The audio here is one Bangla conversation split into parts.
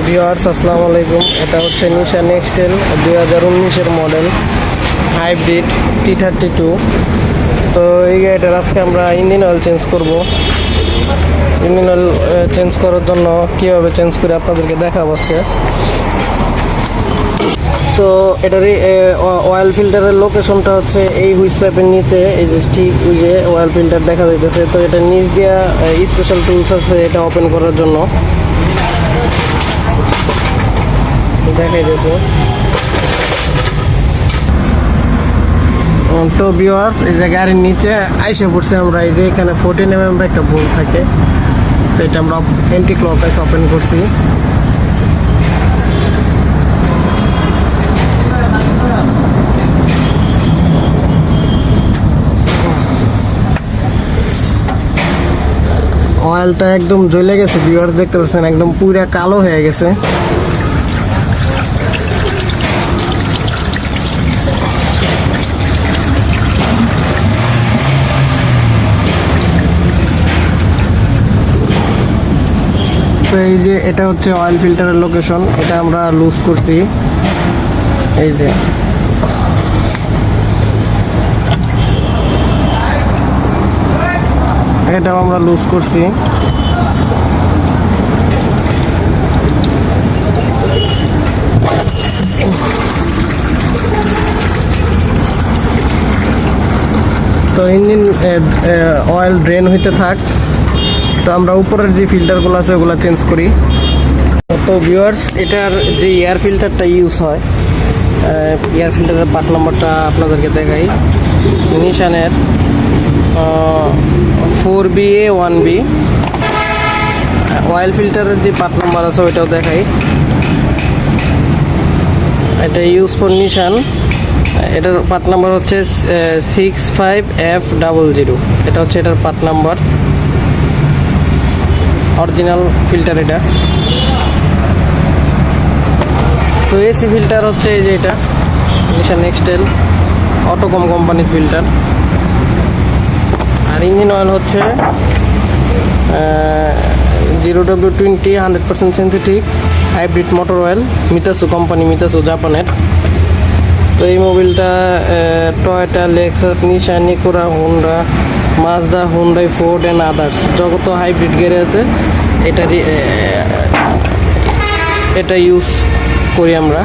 ভিউয়ার্স আসসালামু আলাইকুম। এটা হচ্ছে নিশান X-TRAIL 2019-এর মডেল হাইব্রিড T32। তো এই গাড়িটার আজকে আমরা ইঞ্জিন অয়েল চেঞ্জ করব। ইঞ্জিন অয়েল চেঞ্জ করার জন্য কীভাবে চেঞ্জ করে আপনাদেরকে দেখাবো আজকে। তো এটারই অয়েল ফিল্টারের লোকেশনটা হচ্ছে এই হুইস পাইপের নিচে, এই যে ঠিক ওই যে অয়েল ফিল্টার দেখা যাইতেছে। তো এটা নিচ দিয়া স্পেশাল টুলস আছে এটা ওপেন করার জন্য, দেখাইতেছে। তো ভিউয়ার্স এই যে গাড়ির নিচে আইসে পড়ছে আমরা। এই যে এখানে 14 mm একটা বোল্ট থাকে, তো এটা আমরা এন্টি ক্লকওয়াইজ ওপেন করছি। অয়েলটা একদম জ্বলে গেছে ভিউয়ার্স, দেখতে পাচ্ছেন একদম পুরা কালো হয়ে গেছে। তো এই যে এটা হচ্ছে অয়েল ফিল্টারের লোকেশন, এটা আমরা লুজ করছি। এই যে এটাও আমরা লুজ করছি। তো ইঞ্জিন অয়েল ড্রেন হইতে থাক, তো আমরা উপরের যে ফিল্টারগুলো আছে ওগুলো চেঞ্জ করি। তো ভিউয়ার্স এটার যে এয়ার ফিল্টারটা ইউজ হয়, এয়ার ফিল্টারের পার্ট নম্বরটা আপনাদেরকে দেখাই। নিশানের 4BA1B অয়েল ফিল্টারের যে পার্ট নম্বর আছে ওইটাও দেখাই। এটা ইউজ ফর নিশান, এটার পার্ট নাম্বার হচ্ছে 65F00। এটা হচ্ছে এটার পার্ট নাম্বার, অরিজিনাল ফিল্টার এটা। তো এসি ফিল্টার হচ্ছে এই যে এটা নিশান X-TRAIL অটোকম কোম্পানির ফিল্টার। আর ইঞ্জিন অয়েল হচ্ছে 0W20 100% synthetic hybrid motor oil, Mitasu company, Mitasu জাপানের। তো এই মোবিলটা টয়োটা, লেক্সাস, নিশান, নিকোরা, Honda, Mazda, Hyundai, Ford and others যত হাইব্রিড গাড়ি আছে এটা ইউজ করি আমরা।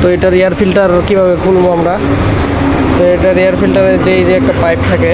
তো এটার এয়ার ফিল্টার কীভাবে খুলবো আমরা? তো এটার এয়ার ফিল্টারে যে একটা পাইপ থাকে,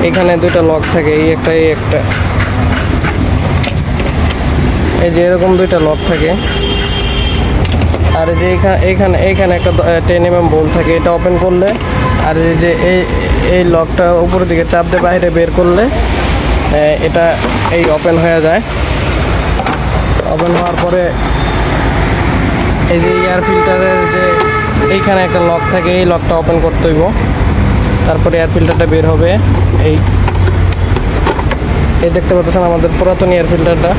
এখানে দুইটা লক থাকে, এই একটা এই যে এরকম দুইটা লক থাকে। আর যে এইখানে একটা 10 mm বোল্ট থাকে, এটা ওপেন করলে আর যে এই লকটা উপরের দিকে চাপ দিয়ে বাইরে বের করলে এটা এই ওপেন হয়ে যায়। ওপেন হওয়ার পরে এই যে এয়ার ফিল্টারের যে এইখানে একটা লক থাকে, এই লকটা ওপেন করতে হইব, তারপরে এয়ার ফিল্টারটা বের হবে। এই দেখতে পাচ্ছেন আমাদের পুরাতন এয়ার ফিল্টারটা।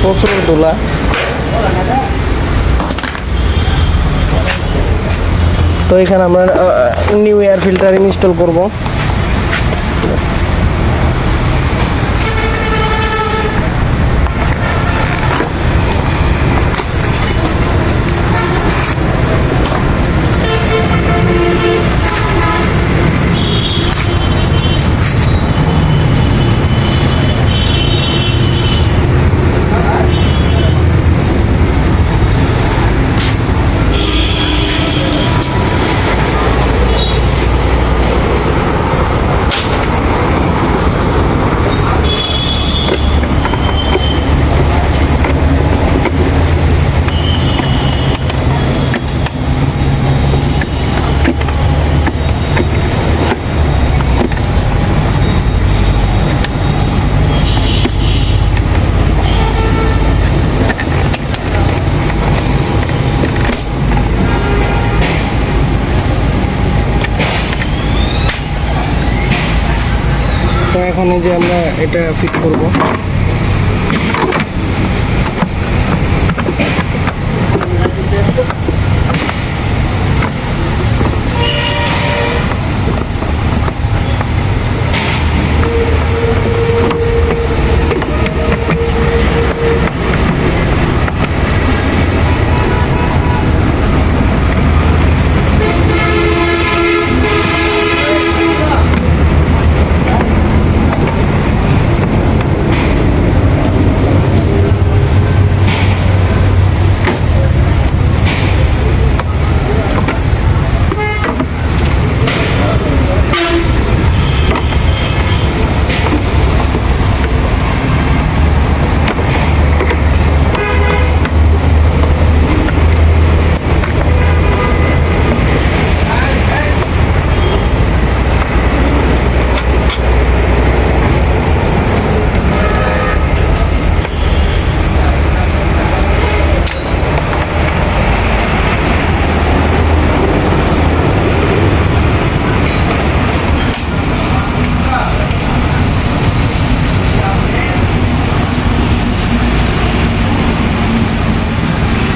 প্রচুর ধুলা। তো এখানে আমরা নিউ এয়ার ফিল্টার ইনস্টল করব। তো এখন এই যে আমরা এটা ফিট করব।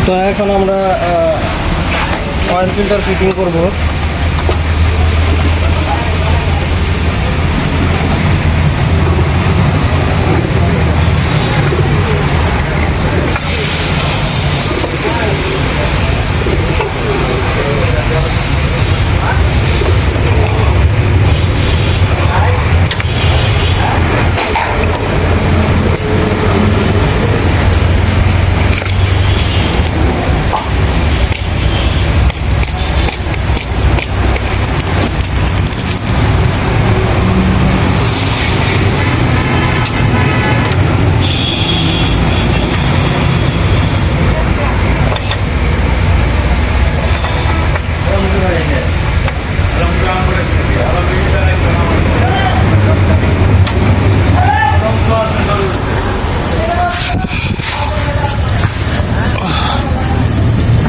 তো এখন আমরা অয়েল ফিল্টার ফিটিং করব।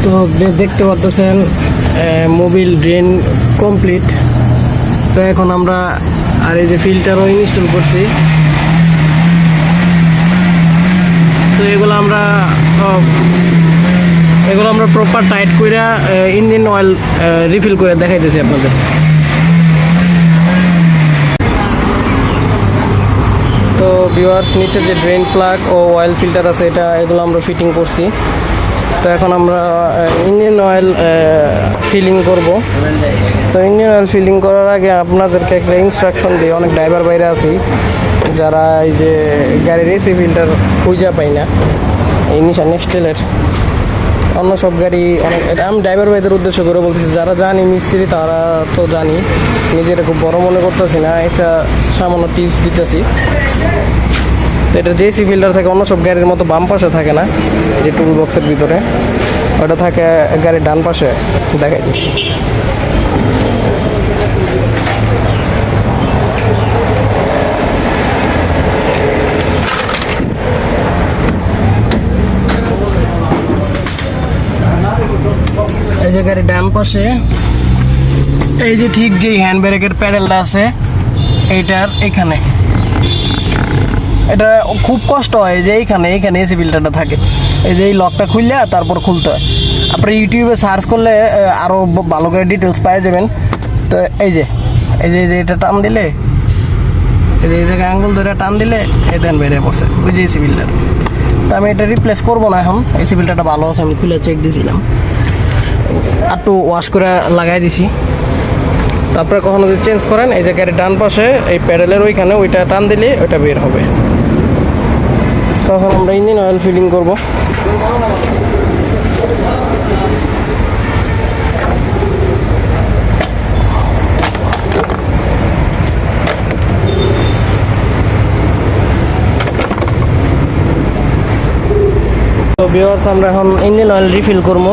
তো দেখতে পাচ্ছেন মোবিল ড্রেন কমপ্লিট। তো এখন আমরা আর এই যে ফিল্টারও ইনস্টল করছি। তো এগুলো আমরা প্রপার টাইট করে ইঞ্জিন অয়েল রিফিল করে দেখাইতেছি আপনাদের। তো ভিউয়ার্স, নিচে যে ড্রেন প্লাগ ও অয়েল ফিল্টার আছে এগুলো আমরা ফিটিং করছি। তো এখন আমরা ইঞ্জিন অয়েল ফিলিং করব। তো ইঞ্জিন অয়েল ফিলিং করার আগে আপনাদেরকে একটা ইনস্ট্রাকশন দিই। অনেক ড্রাইভার বাইরে আছি যারা এই যে গাড়ির এসি ফিল্টার খুঁজে পাই না, এই নিশান এক্সট্রেলের অন্য সব গাড়ি অনেক, আমি ড্রাইভার ভাইদের উদ্দেশ্য করে বলতেছি, যারা জানি মিস্ত্রি তারা তো জানি, নিজেরা খুব বড় মনে করতেছি না, একটা সামান্য টিপস দিতেছি। তো এটা যে এসি ফিল্টার থাকে অন্য সব গাড়ির মতো বাম পাশে থাকে না, যে টুল বক্সের ভিতরে, ওটা থাকে গাড়ির ডান পাশে। দেখাই দিচ্ছি। এই যে গাড়ির ডান পাশে এই যে ঠিক যে হ্যান্ড ব্রেকের প্যাডেলটা আছে এইটার এখানে, এটা খুব কষ্ট হয় যে এইখানে এসি ফিল্টারটা থাকে। এই যে এই লকটা খুললে তারপর খুলতে হয়। আপনি ইউটিউবে সার্চ করলে আরও ভালো করে ডিটেলস পাওয়া যাবেন। তো এই যে এটা টান দিলে, এই জায়গায় আঙ্গুল ধরে টান দিলে এই দেন বেরিয়ে পড়ছে ওই যে এসি ফিল্টার। তো আমি এটা রিপ্লেস করবো না এখন, এসি ফিল্টারটা ভালো আছে, আমি খুলে চেক দিয়েছিলাম, একটু ওয়াশ করে লাগাই দিছি। তারপরে কখনো যদি চেঞ্জ করেন, এই যে গাড়ির ডান পাশে এই প্যাডেলের ওইখানে ওইটা টান দিলে ওইটা বের হবে। তখন আমরা ইঞ্জিন অয়েল ফিলিং করব। তো ভিউয়ার্স, আমরা এখন ইঞ্জিন অয়েল রিফিল করবো।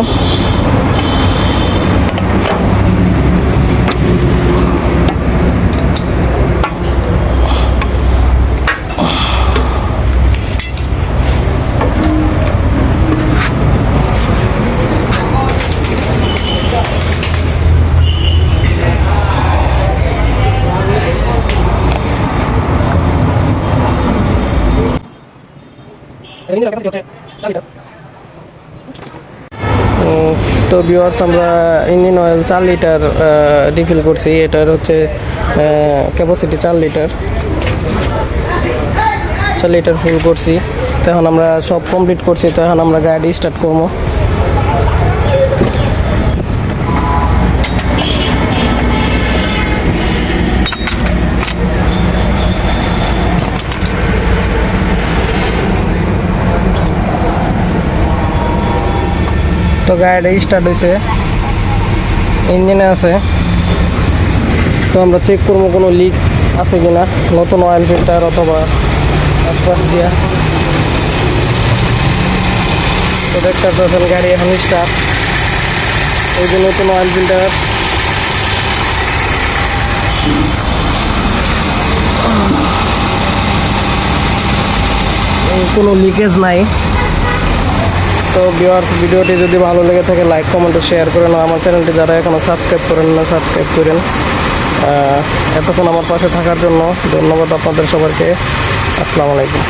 তো ভিউয়ার্স, আমরা ইঞ্জিন অয়েল 4 লিটার রিফিল করছি। এটার হচ্ছে ক্যাপাসিটি 4 লিটার ফুল করছি। তো এখন আমরা সব কমপ্লিট করছি। তো এখন আমরা গাড়ি স্টার্ট করবো। তো গাড়িটা স্টার্ট হয়েছে, ইঞ্জিনে আছে। তো আমরা চেক করবো কোনো লিক আছে কিনা, নতুন অয়েল ফিল্টার অথবা আশপাশ দিয়া। তো দেখতে পাচ্ছেন গাড়ি এখন স্টার্ট, ওই যে নতুন অয়েল ফিল্টার। কোনো লিকেজ নাই। তো ভিউয়ার্স, ভিডিওটি যদি ভালো লেগে থাকে লাইক কমেন্ট ও শেয়ার করেন। আমার চ্যানেলটি যারা এখনও সাবস্ক্রাইব করেন না, সাবস্ক্রাইব করেন। এতক্ষণ আমার পাশে থাকার জন্য ধন্যবাদ আপনাদের সবাইকে। আসসালামু আলাইকুম।